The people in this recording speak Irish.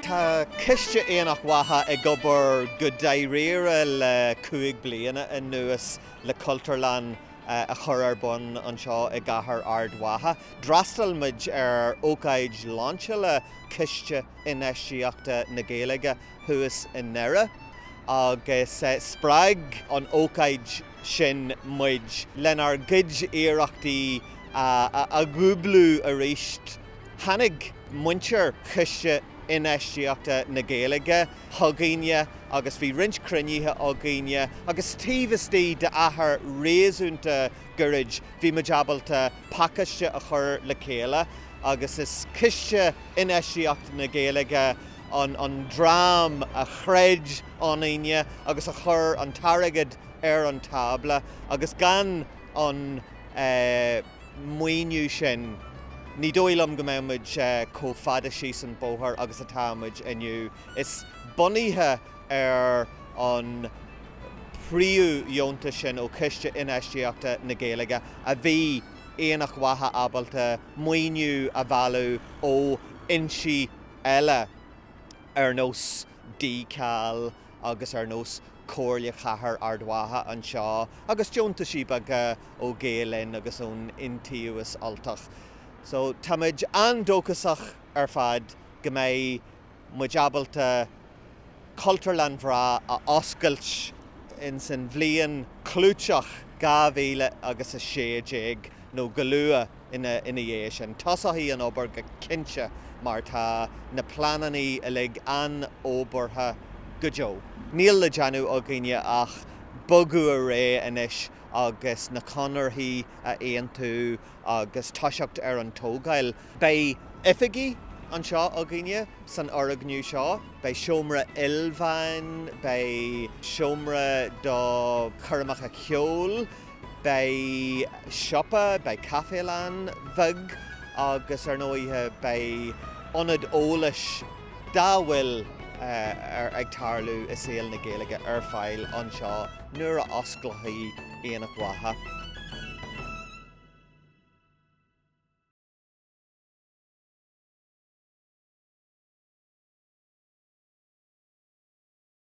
Tá ciste Aonach Mhacha ag gobar go daoiríre le 5 bliana in nuas le Cultúrlann a chur ar bun anseo i gCathair Ard Mhacha. Drastalmuid ar ócáid láinte le ciste inistíochta na Gaeilge thuas in nera agus sppraig an ócáid sin muid lenar gid iarachtaí a gúblú a ríist hanig muintir ciste inistíochta na Gaeilge thughaine agus bhí roinnt cruinnithe thughaine agus tíomhastí de athair réasúnta gurrid bhí maidjabalta pacaiste a chur le chéile agus is ciste inistíochta na Gaeilge an drám a chreid anaine agus a chur an tarragad ar an tabla agus gan an muoinú sin ní dóilm go mbeidh có fada síos an bóthar agus atáid inniu. Is bunaithe ar an príú dheonta sin ó ciste inistíochta na Gaeilge a bhí Aonach Mhacha abalta muoinú a bhealú ó insí eile ar nós díceall agus ar nós gCathair Ard Mhacha anseo agus dheonta síbag ó Gaeilinn agus ón intíos altach. So táid andócasach ar fad go mbeidh maidjabalta Cultúrlann bhrá a oscailt in san bhliain clúteach 2000 agus a 16 nó go luath ina dhé sin. Tosaí an obair go cinse mar tá na plananaí a lig an óbartha go deo. Níl le deanú a gine ach bogu a ré inis agus na conarthaí a aon tú agus táiseacht ar an tógáil. Bei ifigí anseo a gine san oragniú seo, bei seomra ilmhain, bei seomra do chuirmeacha ceol, bei siopa, bei Cultúrlann bhig agus ar nóithe bei ionad eolais dáhfuil ar ag tarlú is éal na Gaeilge ar fáil anseo nuair a osclaithaí Aonach Mhacha.